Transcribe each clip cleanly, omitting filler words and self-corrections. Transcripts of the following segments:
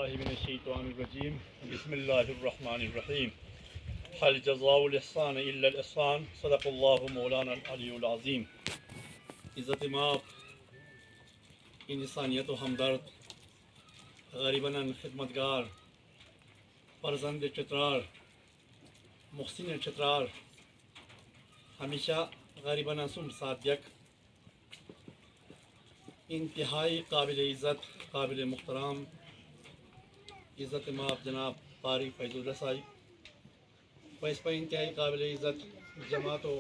بالله من الشيطان الرجيم بسم الله الرحمن الرحيم هل جزاء الإحسان إلا الإحسان صدق الله مولانا العلی العظیم. عزت مآب انسانیت و ہمدرد غریباً خدمتگار فرزند چترار محسن چترار ہمیشہ غریباً سم صادق انتہائی قابل عزت قابل محترام عزت مآب جناب قاری فیض الرسائی و اس پر انتہائی قابل عزت جماعت و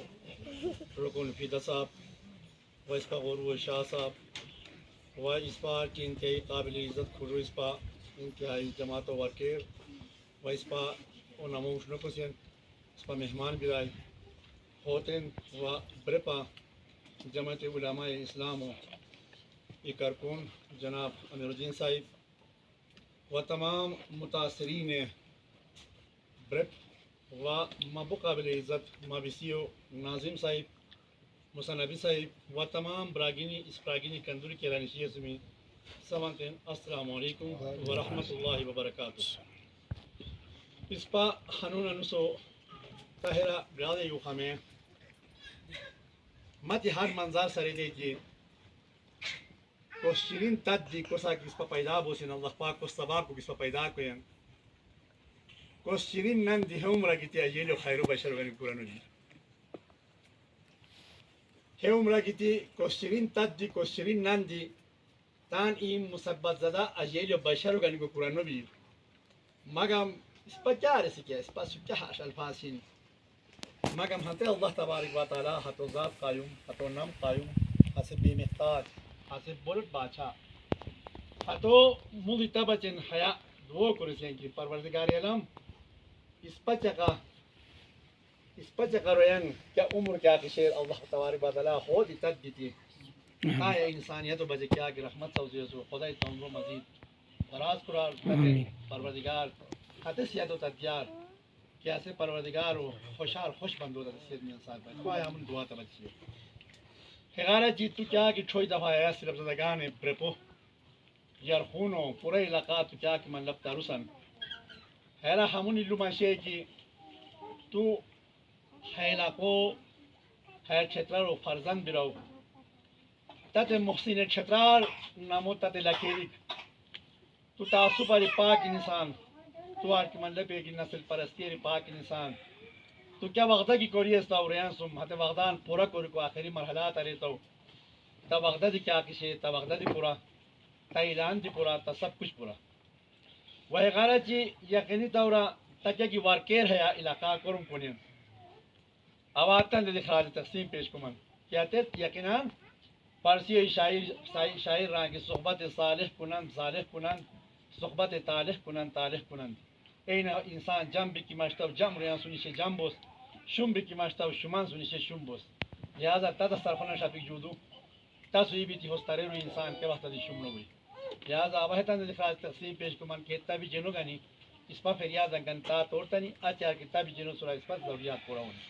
رکن فیدہ صاحب و اس پر غرور شاہ صاحب و اس پر کی انتہائی قابل عزت خرو اس پر انتہائی جماعت و ورکر و اس پر و نموش نکسین اس پر مہمان برائے ہوتن و برپا جماعت علماء اسلام و کارکن جناب امیر الدین صاحب و تمام متاثرین برپ و مابو قابل عزت مابسی و ناظم صاحب مصنبی صاحب و تمام براگینی اس براگینی کندوری کے رانشی زمین سمانتین السلام علیکم ورحمۃ اللہ وبرکاتہ. اس پا خنون انسو تاہرہ برادے یو خمیں مت ہر منظر سرے دے جی کو شیرین تد دی کو سا کس پا پیدا بوسین اللہ پاک کو سباب کو کس پا پیدا کوین کو شیرین نن دی ہم رگیتی ایلیو خیرو بشر غنی قرآنو دی ہم رگیتی کو شیرین تد دی کو شیرین نن دی تان این مثبت زدہ ایلیو بشر غنی کو قرآنو بھی مگم اس پا کیا رسی کیا اس پا سکتا حاش الفاسین مگم ہنتے اللہ تبارک و تعالی حتو ذات قائم حتو نم قائم حسب بے محتاج حسب بولت باچا حتو مولی تبچن حیاء دعو کرسیں کی پروردگار علم اس پچا روین کیا عمر کیا کشیر اللہ تبارک و تعالی خود تد دیتی آیا انسانیت و بجے کیا کہ رحمت سوزی سو خدای تنظر مزید دراز قرار پروردگار حتی سیاد و تدیار کیا سے پروردگار و خوشحال خوش بندو دا سید میں انسان بائی خواہ ہمون دعا تبچی خیغارہ جیت تو کیا کہ چھوئی دفعہ آیا صرف زدگان برپو یرخونو پورے علاقہ تو کیا کہ من لبتا رسن خیرہ ہمون اللو منشے کی تو خیلاقو خیر چھترار و فرزند براو تت محسن چھترار نامو تت لکیرک تو تاسو پر پاک انسان تو آر کی من لبے کی نسل پرستیر پاک انسان تو کیا وقتہ کی کوری اس تاوریان سم حتی وقتان پورا کوری کو آخری مرحلات آرے تو تا وقتہ دی کیا کشے تا وقتہ دی پورا تا اعلان دی پورا تا سب کچھ پورا وہی غارہ چی یقینی تورا تا کیا کی وارکیر ہے علاقہ کرم کنیم آواتاں دی خراج تقسیم پیش کمن کیا تیت یقیناً فارسی شاعر رہاں کی صحبت صالح کنن صحبت طالح کنن این انسان جم بکی مشتو جم ریان سنیشه جم بوست شم بکی مشتو شمان سنیشه شم بوست لہذا تا صرفنا شاپک جودو تا سوئی بیتی ہوستارے رو انسان کے وقت دی شم نوی لہذا آوہتان دی خراج تقسیم پیش کمان کہ تا بھی جنو گانی اس پا فریاد انگن تا توڑتانی آچار کہ تا بھی جنو سورا اس پا ضروریات پورا ہونی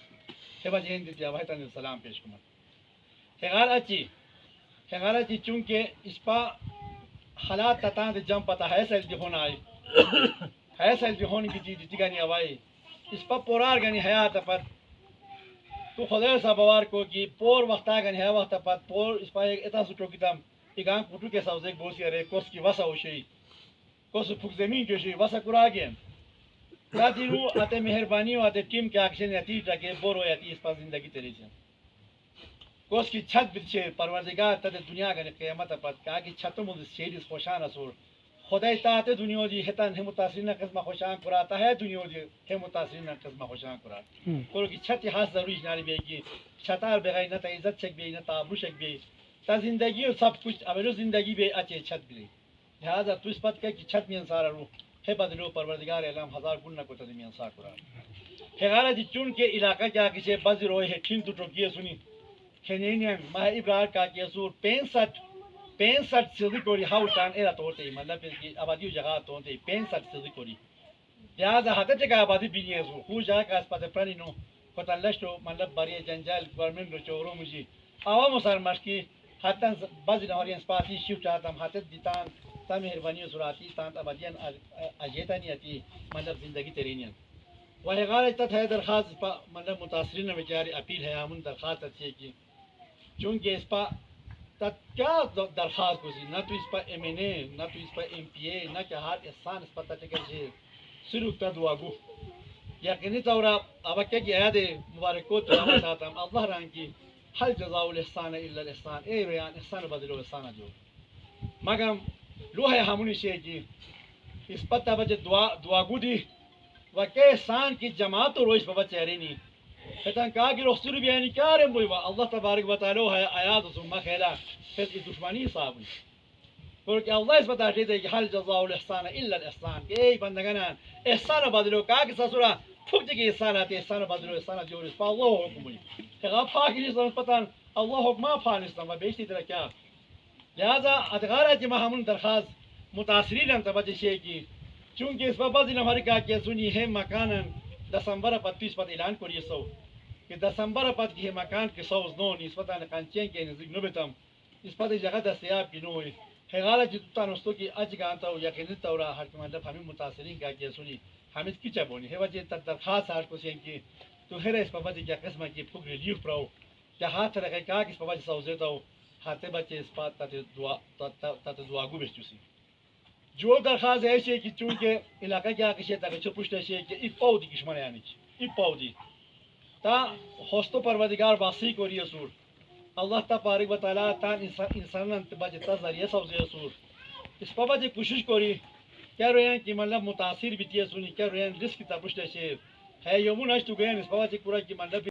خیبا جہن دیتی آوہتان دی سلام پیش کمان خیغار اچی چونکہ اس پا حالات تتان دی جم پتا ہے سیل دی ہونا آئی ہے سیل دی ہون کی دیتی گانی آوائی اس پا پورار گانی حیات پر تو خدای سا بوار کو کی پور وقتا گانی ہے وقتا پر پور اس پا ایک اتا سٹو کتام ایگان پوٹو کے ساوز ایک بوسی ارے کوس کی وسا ہوشی کوس پھک زمین جوشی وسا کرا گئے راتی رو آتے مہربانی و آتے ٹیم کے آکشن یتیج رکھے بور ہو یتی اس پا زندگی تیری سے کوس کی چھت بچے پروردگار تا دنیا گانی قیامت پر کہا کہ چھتوں مجھے سیریز خوشان اصور خدای تاہتے دنیا دی ہتان ہے متاثرین قسمہ خوشان کراتا ہے دنیا دی ہے متاثرین قسمہ خوشان کراتا کلو کی چھتی ہاتھ ضروری جناری بے گی چھتار بغیر نتا عزت شک بے نتا عبرو شک بے تا زندگی و سب کچھ ابرو زندگی بے اچھے چھت بلے لہذا تو اس پت کہ چھت میں انسارا رو ہے بدلو پروردگار اعلام ہزار گن نہ کو تدمی انسار کراتا خیغارہ دی چون کے علاقہ کیا کسے بازی روئے ہے ٹھین تو ٹوکیے سنی کھنینین ماہ ابرار کا کی اصور 65 سیدی کوری ہاوٹان ایرہ توڑتے ہی مطلب اس کی آبادی جگہ توڑتے ہی 65 سیدی کوری لہذا حتی چکا آبادی بینی ہے خوش جگہ کا اس پاتے پرانی نو خطان لشتو مطلب باری جنجال گورنمنٹ رو چورو مجھے آوام سار مشکی حتی بازی نواری انسپاتی شیو چاہتا ہم حتی دیتان تا مہربانی سراتی تان ابدین اجیتا نہیں آتی مطلب زندگی ترینین وہ غالب تت ہے درخواست پا مطلب متاثرین بیچارے اپیل ہے ہم درخواست اچھی کی چونکہ اس پا تت کیا درخواست گزی نہ تو اس پا ایم این اے نہ تو اس پا ایم پی اے نہ کہ ہر احسان اس پا تٹکر سے صرف تا دعا گو یقینی طورا اب کیا کہ عید مبارک کو تلاوت آتا ہم اللہ ران کی حل جزاء الاحسان الا الاحسان اے ریان احسان بدلو احسان جو مگم لوہ ہمونی شے کی اس پتہ بچے دعا گو دی و کہ احسان کی جماعت رو اس بابا چہرے نہیں فتن کہا کہ رخصر بیانی کیا رہے موئی اللہ تبارک و تعالی ہے آیات ثم خیلا پھر اس دشمنی صاحب کیونکہ اللہ اس بتا دیتے کہ حل جزاء الاحسان الا الاحسان کہ اے بندگان احسان بدلو کہا کہ سسورا پھک جگہ احسان آتے احسان بدلو احسان جو اس پا اللہ حکم ہوئی کہ غاب پاک نہیں پتن اللہ حکمہ فانستان و بیشتی طرح کیا لہذا ادغارہ کی ہم درخواست متاثرین انتباجی شے کی چونکہ اس بابا دن ہماری کہا کہ سنی ہے مکان دسمبر پتیس پت اعلان کریے سو کہ دسمبر پت کی ہے مکان کے سوز نو نسبتا نقانچین کے نزدیک نبتم اس پت جگہ دستیاب کی نو ہے حیغالہ کی تتا نستو کی اج گانتا ہو یقینی طورا ہر کمانڈب ہمیں متاثرین کہا کہ سنی ہمیں کی چبونی ہے وجہ تک درخواست ہر کو سین کی تو ہے اس بابا دی کیا قسمہ کی پھوک ریلیف پراؤ کیا ہاتھ رکھے کہا کہ اس بابا دی سوزیتا ہو ہاتھے بچے اس پات تات دعا گو بیشتوسی جو درخواست ہے کہ چونکہ علاقہ کیا کشے تک چھو پوچھتے ہیں کہ افاو دی کشمن یعنی افاو دی تا ہوستو پروردگار باسی کو ریہ سور اللہ تبارک و تعالی تا انسان انتباج تا ذریعہ سوزے سور اس پا بچے کوشش کوری کیا رویاں کہ مطلب متاثر بیتیہ سونی کیا رویاں رسک تا پوچھتے ہیں ہے یومون اشتو گئن اس پا بچے پورا کی مطلب